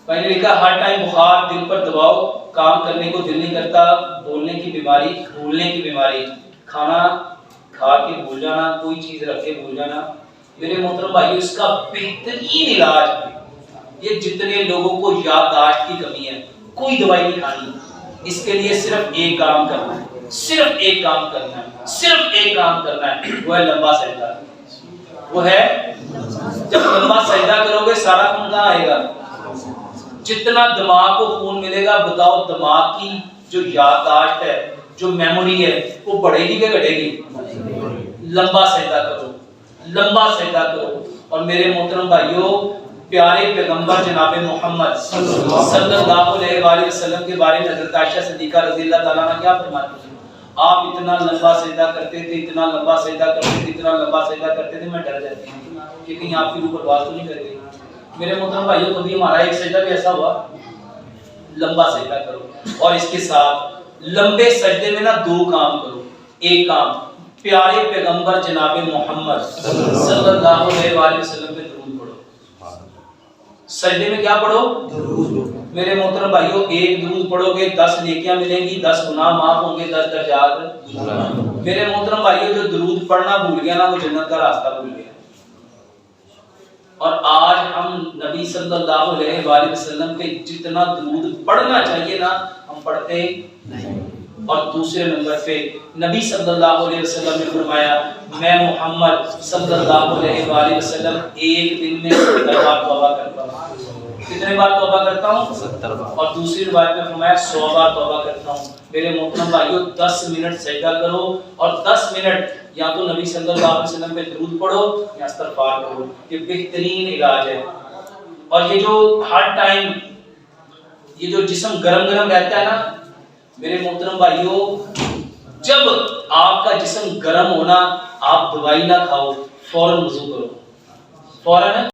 میں نے لکھا ہر ٹائم بخار، دل پر دباؤ، کام کرنے کو دل نہیں کرتا، بولنے کی بیماری، بھولنے کی بیماری، کھانا کھا کے بھول جانا، کوئی چیز رکھ کے بھول جانا۔ میرے محترم بھائیو، اس کا بہترین علاج، یہ جتنے لوگوں کو یادداشت کی کمی ہے، کوئی دوائی نہیں کھانی، اس کے لیے صرف ایک کام کرنا ہے، صرف ایک کام کرنا ہے، صرف ایک کام کرنا ہے، وہ ہے لمبا سجدہ۔ وہ ہے جب لمبا سجدہ کرو گے سارا خون کہاں آئے گا؟ جتنا دماغ کو خون ملے گا، بتاؤ دماغ کی جو یادداشت ہے، جو میموری ہے، وہ بڑھے گی کہ گھٹے گی؟ لمبا سجدہ کرو، لمبا سجدہ کرو۔ اور میرے محترم بھائیو، پیارے پیغمبر جناب محمد صلی اللہ علیہ وآلہ وسلم کے بارے میں حضرت عائشہ صدیقہ رضی اللہ تعالیٰ عنہ کیا فرماتی ہیں؟ آپ اتنا لمبا سجدہ کرتے تھے، اتنا لمبا سجدہ کرتے تھے، اتنا لمبا سجدہ کرتے تھے، میں ڈر جاتی ہوں کہ کہیں آپ کی روح پرواز تو نہیں کر گئی۔ میرے محترم بھائیو، کبھی ہمارا ایک سجدہ بھی ایسا ہوا؟ لمبا سجدہ کرو، اور اس کے ساتھ لمبے سجدے میں نا دو کام کرو۔ ایک کام، پیارے پیغمبر جناب محمد صلی اللہ علیہ وآلہ وسلم پہ درود پڑھو۔ سجدے میں کیا پڑھو؟ درود۔ میرے محترم بھائیو، ایک درود پڑھو گے 10 نیکیاں ملیں گی، 10 گناہ معاف ہوں گے، 10 درجات۔ میرے محترم بھائیو، جو درود پڑھنا بھول گیا نا، وہ جنت کا راستہ بھول گیا۔ اور آج ہم نبی صلی اللہ علیہ وآلہ وسلم پہ جتنا درود پڑھنا چاہیے نا، ہم پڑھتے نہیں۔ اور دوسرے نمبر پہ نبی صلی اللہ علیہ وسلم نے فرمایا، میں محمد صلی اللہ علیہ وآلہ وسلم ایک دن میں 70 بار توبہ کرتا ہوں۔ کتنے بار توبہ کرتا ہوں؟ 70 بار۔ اور دوسری روایت میں فرمایا 100 بار توبہ کرتا ہوں۔ میرے محترم بھائیو، 10 منٹ سجدہ کرو، اور 10 منٹ یا تو نبی صلی اللہ علیہ وسلم پہ درود پڑھو یا استغفار کرو، یہ بہترین علاج ہے۔ اور یہ جو ہر ٹائم یہ جو جسم گرم گرم رہتا ہے نا، میرے محترم بھائیو، جب آپ کا جسم گرم ہونا، آپ دوائی نہ کھاؤ، فوراً وضو کرو، فوراً